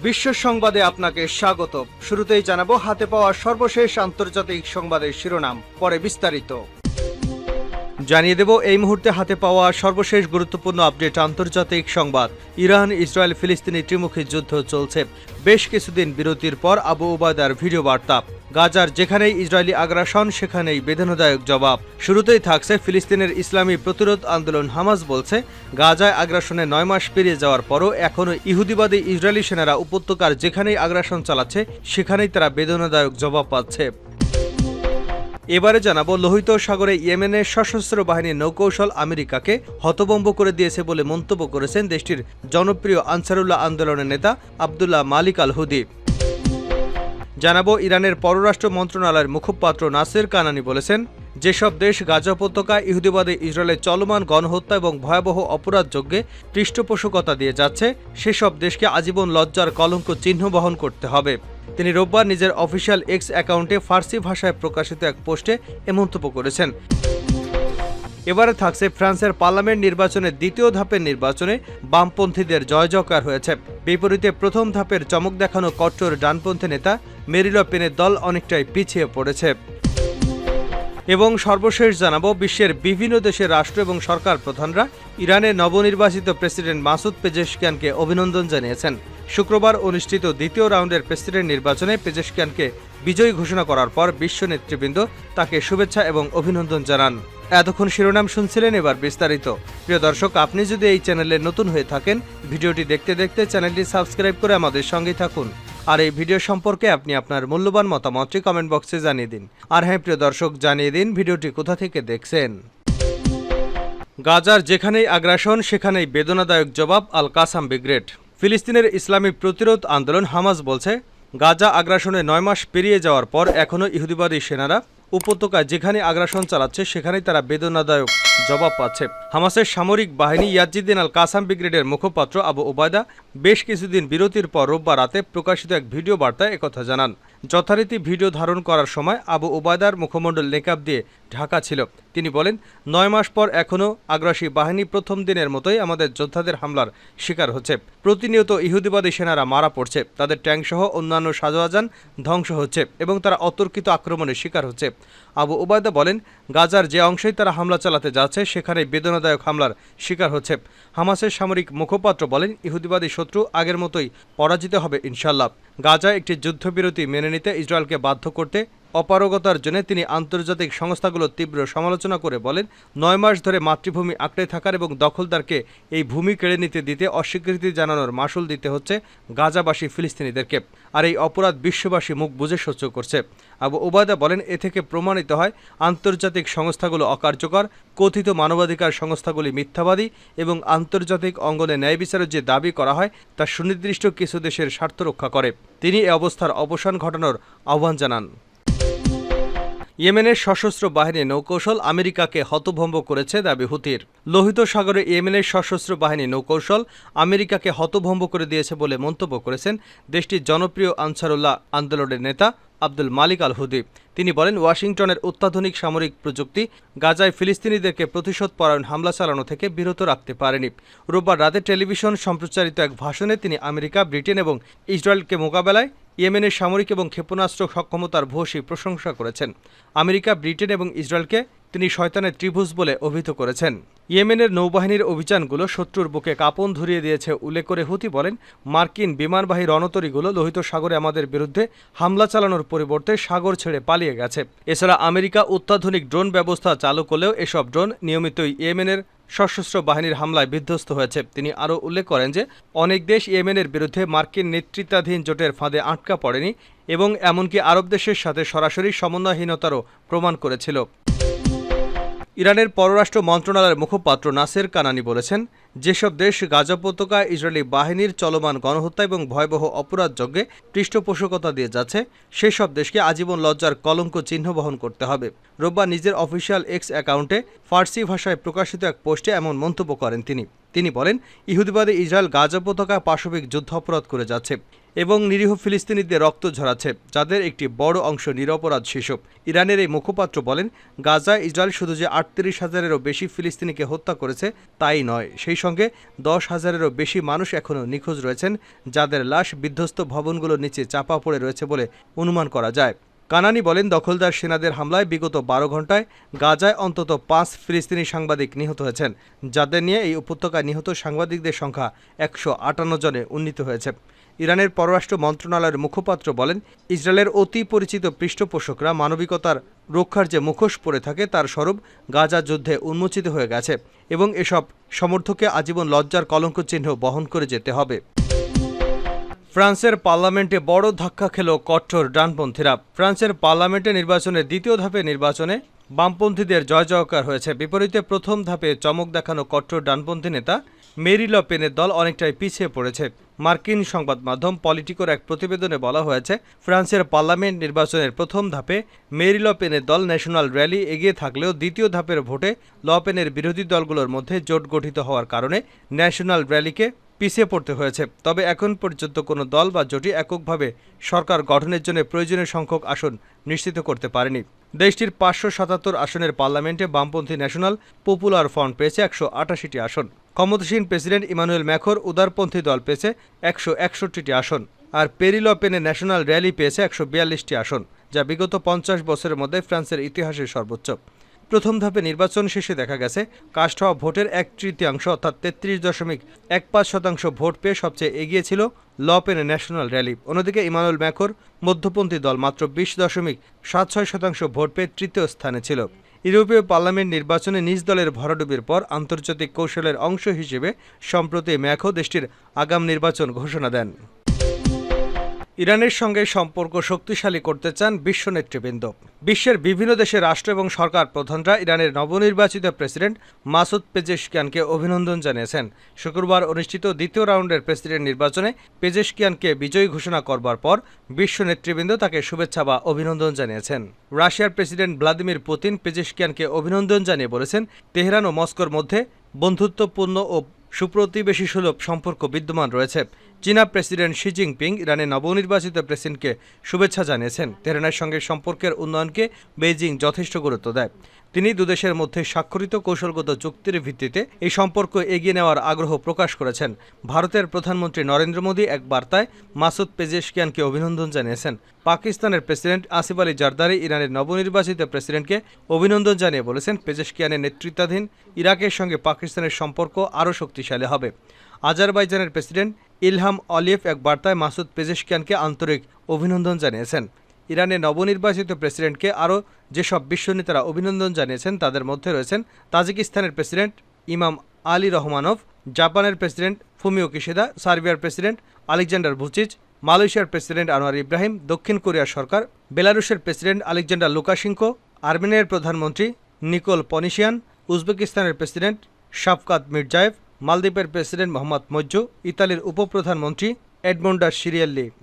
বিশ্ব সংবাদে আপনাকে স্বাগত। শুরুতেই জানাবো হাতে পাওয়া সর্বশেষ আন্তর্জাতিক সংবাদের শিরোনাম, পরে বিস্তারিত। জানিয়ে দেব এই মুহূর্তে হাতে পাওয়া সর্বশেষ গুরুত্বপূর্ণ আপডেট আন্তর্জাতিক সংবাদ। ইরান ইসরায়েল ফিলিস্তিনি ত্রিমুখী যুদ্ধ চলছে। বেশ কিছুদিন বিরতির পর আবু উবায়দার ভিডিও বার্তা। গাজার যেখানেই ইসরায়েলি আগ্রাসন সেখানেই বেদনাদায়ক জবাব। শুরুতেই থাকছে ফিলিস্তিনের ইসলামী প্রতিরোধ আন্দোলন হামাস বলছে, গাজায় আগ্রাসনে 9 মাস পেরিয়ে যাওয়ার পরও এখনও ইহুদিবাদী ইসরায়েলি সেনারা উপত্যকার যেখানেই আগ্রাসন চালাচ্ছে সেখানেই তারা বেদনাদায়ক জবাব পাচ্ছে। এবারে জানাবো লোহিত সাগরে ইয়েমেনের সশস্ত্র বাহিনীর নৌকৌশল আমেরিকাকে হতভম্ব করে দিয়েছে বলে মন্তব্য করেছেন দেশটির জনপ্রিয় আনসারুল্লাহ আন্দোলনের নেতা আবদুল্লাহ মালিক আল হুদি। জানাবো ইরানের পররাষ্ট্র মন্ত্রণালয়ের মুখপাত্র নাসের কানানি বলেছেন, যেসব দেশ গাজা উপত্যকায় ইহুদিবাদী ইসরায়েলের চলমান গণহত্যা এবং ভয়াবহ অপরাধ যজ্ঞে পৃষ্ঠপোষকতা দিয়ে যাচ্ছে সেসব দেশকে আজীবন লজ্জার কলঙ্ক চিহ্ন বহন করতে হবে। তিনি রোববার নিজের অফিসিয়াল এক্স অ্যাকাউন্টে ফার্সি ভাষায় প্রকাশিত এক পোস্টে এ মন্তব্য করেছেন। এবারে থাকছে ফ্রান্সের পার্লামেন্ট নির্বাচনের দ্বিতীয় ধাপের নির্বাচনে বামপন্থীদের জয়জয়কার হয়েছে। বিপরীতে প্রথম ধাপের চমক দেখানো কট্টর ডানপন্থী নেতা মেরিন লে পেনের দল অনেকটাই পিছিয়ে পড়েছে। এবং সর্বশেষ জানাবো বিশ্বের বিভিন্ন দেশের রাষ্ট্র এবং সরকার প্রধানরা ইরানের নবনির্বাচিত প্রেসিডেন্ট মাসুদ পেজেশকিয়ানকে অভিনন্দন জানিয়েছেন। শুক্রবার অনুষ্ঠিত দ্বিতীয় রাউন্ডের প্রেসিডেন্ট নির্বাচনে পেজেশকিয়ানকে বিজয়ী ঘোষণা করার পর বিশ্ব নেতৃবৃন্দ তাকে শুভেচ্ছা এবং অভিনন্দন জানান। এতক্ষণ শিরোনাম শুনছিলেন, এবার বিস্তারিত। প্রিয় দর্শক, আপনি যদি এই চ্যানেলে নতুন হয়ে থাকেন, ভিডিওটি দেখতে দেখতে চ্যানেলটি সাবস্ক্রাইব করে আমাদের সঙ্গেই থাকুন। আর এই ভিডিও সম্পর্কে আপনি আপনার মূল্যবান মতামতটি কমেন্ট বক্সে জানিয়ে দিন। আর হ্যাঁ প্রিয় দর্শক, জানিয়ে দিন ভিডিওটি কোথা থেকে দেখছেন। গাজার যেখানেই আগ্রাসন সেখানেই বেদনাদায়ক জবাব, আল কাসাম ব্রিগেড। ফিলিস্তিনের ইসলামী প্রতিরোধ আন্দোলন হামাস বলছে, গাজা আগ্রাসনে 9 মাস পেরিয়ে যাওয়ার পর এখনও ইহুদিবাদী সেনারা উপত্যকায় যেখানে আগ্রাসন চালাচ্ছে সেখানেই তারা বেদনাদায়ক জবাব পাচ্ছে। হামাসের সামরিক বাহিনী ইয়াজিদ্দিন আল কাসাম ব্রিগেডের মুখপাত্র আবু উবায়দা বেশ কিছুদিন বিরতির পর রোববার রাতে প্রকাশিত এক ভিডিও বার্তায় একথা জানান। যথারীতি ভিডিও ধারণ করার সময় আবু উবায়দার মুখমণ্ডল নেকাব দিয়ে ঢাকা ছিল। তিনি বলেন, 9 মাস পর এখনও আগ্রাসী বাহিনী প্রথম দিনের মতোই আমাদের যোদ্ধাদের হামলার শিকার হচ্ছে। প্রতিনিয়ত ইহুদিবাদী সেনারা মারা পড়ছে, তাদের ট্যাঙ্কসহ অন্যান্য সাজোয়াজান ধ্বংস হচ্ছে এবং তারা অতর্কিত আক্রমণের শিকার হচ্ছে। আবু উবায়দা বলেন, গাজার যে অংশেই তারা হামলা চালাতে যাচ্ছে সেখানে বেদনাদায়ক হামলার শিকার হচ্ছে। হামাসের সামরিক মুখপাত্র বলেন, ইহুদিবাদী শত্রু আগের মতোই পরাজিত হবে ইনশাল্লাহ। গাজায় একটি যুদ্ধবিরতি মেনে নিতে ইসরায়েলকে বাধ্য করতে অপারগতার জন্য তিনি আন্তর্জাতিক সংস্থাগুলোর তীব্র সমালোচনা করে বলেন, 9 মাস ধরে মাতৃভূমি আঁকড়ে থাকার এবং দখলদারকে এই ভূমি কেড়ে নিতে দিতে অস্বীকৃতি জানানোর মাসুল দিতে হচ্ছে গাজাবাসী ফিলিস্তিনিদেরকে। আর এই অপরাধ বিশ্ববাসী মুখ বুজে সহ্য করছে। আবু উবায়দা বলেন, এ থেকে প্রমাণিত হয় আন্তর্জাতিক সংস্থাগুলো অকার্যকর, কথিত মানবাধিকার সংস্থাগুলি মিথ্যাবাদী এবং আন্তর্জাতিক অঙ্গনে ন্যায় বিচারের যে দাবি করা হয় তা সুনির্দিষ্ট কিছু দেশের স্বার্থ রক্ষা করে। তিনি এ অবস্থার অবসান ঘটানোর আহ্বান জানান। ইয়েমেনের সশস্ত্র বাহিনীর নৌকৌশল আমেরিকাকে হতভম্ব করেছে দাবি হুতির। লোহিত সাগরে ইয়েমেনের সশস্ত্র বাহিনী নৌকৌশল আমেরিকাকে হতভম্ব করে দিয়েছে বলে মন্তব্য করেছেন দেশটির জনপ্রিয় আনসারুল্লাহ আন্দোলনের নেতা আব্দুল মালিক আল হুদি। তিনি বলেন, ওয়াশিংটনের অত্যাধুনিক সামরিক প্রযুক্তি গাজায় ফিলিস্তিনিদেরকে প্রতিশোধপরায়ণ হামলা চালানো থেকে বিরত রাখতে পারেনি। রোববার রাতে টেলিভিশন সম্প্রচারিত এক ভাষণে তিনি আমেরিকা, ব্রিটেন এবং ইসরায়েলকে মোকাবেলায় ইয়েমেনের সামরিক এবং ক্ষেপণাস্ত্র সক্ষমতার ভূয়সী প্রশংসা করেছেন। আমেরিকা, ব্রিটেন এবং ইসরায়েলকে তিনি শয়তানের ত্রিভুজ বলে অভিহিত করেছেন। ইয়েমেনের নৌবাহিনীর অভিযানগুলো শত্রুর বুকে কাঁপন ধরিয়ে দিয়েছে উল্লেখ করে হুতি বলেন, মার্কিন বিমানবাহী রণতরীগুলো লোহিত সাগরে আমাদের বিরুদ্ধে হামলা চালানোর পরিবর্তে সাগর ছেড়ে পালিয়ে গেছে। এছাড়া আমেরিকা অত্যাধুনিক ড্রোন ব্যবস্থা চালু করলেও এসব ড্রোন নিয়মিতই ইয়েমেনের সশস্ত্র বাহিনীর হামলায় বিধ্বস্ত হয়েছে। তিনি আরও উল্লেখ করেন যে অনেক দেশ ইয়েমেনের বিরুদ্ধে মার্কিন নেতৃত্বাধীন জোটের ফাঁদে আটকা পড়েনি এবং এমনকি আরব দেশের সাথে সরাসরি সমন্বয়হীনতারও প্রমাণ করেছিল। ইরানের পররাষ্ট্র মন্ত্রণালয়ের মুখপাত্র নাসের কানানি বলেছেন, যেসব দেশ গাজা উপত্যকায় ইসরায়েলি বাহিনীর চলমান গণহত্যা এবং ভয়াবহ অপরাধ যজ্ঞে পৃষ্ঠপোষকতা দিয়ে যাচ্ছে সেসব দেশকে আজীবন লজ্জার কলঙ্ক চিহ্ন বহন করতে হবে। রোববার নিজের অফিসিয়াল এক্স অ্যাকাউন্টে ফার্সি ভাষায় প্রকাশিত এক পোস্টে এমন মন্তব্য করেন তিনি। তিনি বলেন, ইহুদিবাদী ইসরায়েল গাজা উপত্যকায় পাশবিক যুদ্ধাপরাধ করে যাচ্ছে। এবং নিরীহ ফিলিস্তিনিদের রক্ত ঝরাচ্ছে, যাদের একটি বড় অংশ নিরপরাধ শিশু। ইরানের এই মুখপাত্র বলেন, গাজায় ইসরায়েল শুধু যে ৩৮,০০০-এরও বেশি ফিলিস্তিনিকে হত্যা করেছে তাই নয়, সেই সঙ্গে ১০,০০০-এরও বেশি মানুষ এখনও নিখোঁজ রয়েছেন, যাদের লাশ বিধ্বস্ত ভবনগুলোর নিচে চাপা পড়ে রয়েছে বলে অনুমান করা যায়। কানানি বলেন, দখলদার সেনাদের হামলায় বিগত ১২ ঘণ্টায় গাজায় অন্তত ৫ ফিলিস্তিনি সাংবাদিক নিহত হয়েছেন, যাদের নিয়ে এই উপত্যকায় নিহত সাংবাদিকদের সংখ্যা ১৫৮ জনে উন্নীত হয়েছে। ইরানের পররাষ্ট্র মন্ত্রণালয়ের মুখপাত্র বলেন, ইসরায়েলের অতি পরিচিত পৃষ্ঠপোষকরা মানবিকতার রক্ষার যে মুখোশ পরে থাকে তার স্বরূপ গাজা যুদ্ধে উন্মোচিত হয়ে গেছে এবং এসব সমর্থককে আজীবন লজ্জার কলঙ্ক চিহ্ন বহন করে যেতে হবে। ফ্রান্সের পার্লামেন্টে বড় ধাক্কা খেল কট্টর ডানপন্থীরা। ফ্রান্সের পার্লামেন্টে নির্বাচনের দ্বিতীয় ধাপে নির্বাচনে বামপন্থীদের জয় জয়কার হয়েছে। বিপরীতে প্রথম ধাপে চমক দেখানো কট্টর ডানপন্থী নেতা মেরি ল পেনের দল অনেকটাই পিছিয়ে পড়েছে। মার্কিন সংবাদ মাধ্যম পলিটিকোর এক প্রতিবেদনে বলা হয়েছে, ফ্রান্সের পার্লামেন্ট নির্বাচনের প্রথম ধাপে মেরি ল পেনের দল ন্যাশনাল র্যালি এগিয়ে থাকলেও দ্বিতীয় ধাপের ভোটে ল পেনের বিরোধী দলগুলোর মধ্যে জোট গঠিত হওয়ার কারণে ন্যাশনাল র্যালিকে পিছিয়ে পড়তে হয়েছে। তবে এখন পর্যন্ত কোনো দল বা জোটই এককভাবে সরকার গঠনের জন্য প্রয়োজনীয় সংখ্যক আসন নিশ্চিত করতে পারেনি। দেশটির ৫৭৭ আসনের পার্লামেন্টে বামপন্থী ন্যাশনাল পপুলার ফ্রন্ট পেয়েছে ১৮৮টি আসন। ক্ষমতাসীন প্রেসিডেন্ট ইমানুয়েল ম্যাখর উদারপন্থী দল পেয়েছে ১৬১টি আসন, আর পেরি ল পেনের ন্যাশনাল র্যালি পেয়েছে ১৪২টি আসন, যা বিগত ৫০ বছরের মধ্যে ফ্রান্সের ইতিহাসের সর্বোচ্চ। প্রথম ধাপে নির্বাচন শেষে দেখা গেছে, কাস্ট হওয়া ভোটের ১/৩ অর্থাৎ ৩৩.১৫% ভোট পেয়ে সবচেয়ে এগিয়ে ছিল ল পেনের ন্যাশনাল র্যালি। অন্যদিকে ইমানুয়েল ম্যাখর মধ্যপন্থী দল মাত্র ২০.৭৬% ভোট পেয়ে তৃতীয় স্থানে ছিল। ইউরোপীয় পার্লামেন্ট নির্বাচনে নিজ দলের ভরাডুবির পর আন্তর্জাতিক কৌশলের অংশ হিসেবে সম্প্রতি ম্যাখর দেশটির আগাম নির্বাচন ঘোষণা দেন। ইরানের সঙ্গে সম্পর্ক শক্তিশালী করতে চান বিশ্ব নেতৃবৃন্দ। বিশ্বের বিভিন্ন দেশের রাষ্ট্র এবং সরকার প্রধানরা ইরানের নবনির্বাচিত প্রেসিডেন্ট মাসুদ পেজেশকিয়ানকে অভিনন্দন জানিয়েছেন। শুক্রবার অনুষ্ঠিত দ্বিতীয় রাউন্ডের প্রেসিডেন্ট নির্বাচনে পেজেশকিয়ানকে বিজয়ী ঘোষণা করবার পর বিশ্ব নেতৃবৃন্দ তাকে শুভেচ্ছা বা অভিনন্দন জানিয়েছেন। রাশিয়ার প্রেসিডেন্ট ভ্লাদিমির পুতিন পেজেশকিয়ানকে অভিনন্দন জানিয়ে বলেছেন, তেহরান ও মস্কোর মধ্যে বন্ধুত্বপূর্ণ ও সুপ্রতিবেশী সুলভ সম্পর্ক বিদ্যমান রয়েছে। চীনা প্রেসিডেন্ট শি জিনপিং ইরানের নবনির্বাচিত প্রেসিডেন্টকে শুভেচ্ছা জানিয়েছেন। তেহরানের সঙ্গে সম্পর্কের উন্নয়নকে বেইজিং যথেষ্ট গুরুত্ব দেয়। তিনি দুদেশের মধ্যে স্বাক্ষরিত কৌশলগত চুক্তির ভিত্তিতে এই সম্পর্ক এগিয়ে নেওয়ার আগ্রহ প্রকাশ করেছেন। ভারতের প্রধানমন্ত্রী নরেন্দ্র মোদী এক বার্তায় মাসুদ পেজেশকিয়ানকে অভিনন্দন জানিয়েছেন। পাকিস্তানের প্রেসিডেন্ট আসিফ আলী জারদারি ইরানের নবনির্বাচিত প্রেসিডেন্টকে অভিনন্দন জানিয়ে বলেছেন, পেজেশকিয়ানের নেতৃত্বাধীন ইরাকের সঙ্গে পাকিস্তানের সম্পর্ক আরও শক্তিশালী হবে। আজারবাইজানের প্রেসিডেন্ট ইলহাম আলিয়েভ এক বার্তায় মাসুদ পেজেশকিয়ানকে আন্তরিক অভিনন্দন জানিয়েছেন। ইরানের নবনির্বাচিত প্রেসিডেন্টকে আরও যেসব বিশ্ব নেতারা অভিনন্দন জানিয়েছেন তাদের মধ্যে রয়েছেন তাজিকিস্তানের প্রেসিডেন্ট ইমাম আলী রহমানভ, জাপানের প্রেসিডেন্ট ফুমিও কিশিদা, সার্বিয়ার প্রেসিডেন্ট আলেকজান্ডার ভুচিচ, মালয়েশিয়ার প্রেসিডেন্ট আনোয়ার ইব্রাহিম, দক্ষিণ কোরিয়ার সরকার, বেলারুশের প্রেসিডেন্ট আলেকজান্ডার লুকাশেঙ্কো, আর্মেনিয়ার প্রধানমন্ত্রী নিকোল পনিশিয়ান, উজবেকিস্তানের প্রেসিডেন্ট শাফকাত মির্জায়েভ, মালদ্বীপের প্রেসিডেন্ট মোহাম্মদ মজ্জু, ইতালির উপপ্রধানমন্ত্রী এডমন্ডা সিরিয়েল্লি।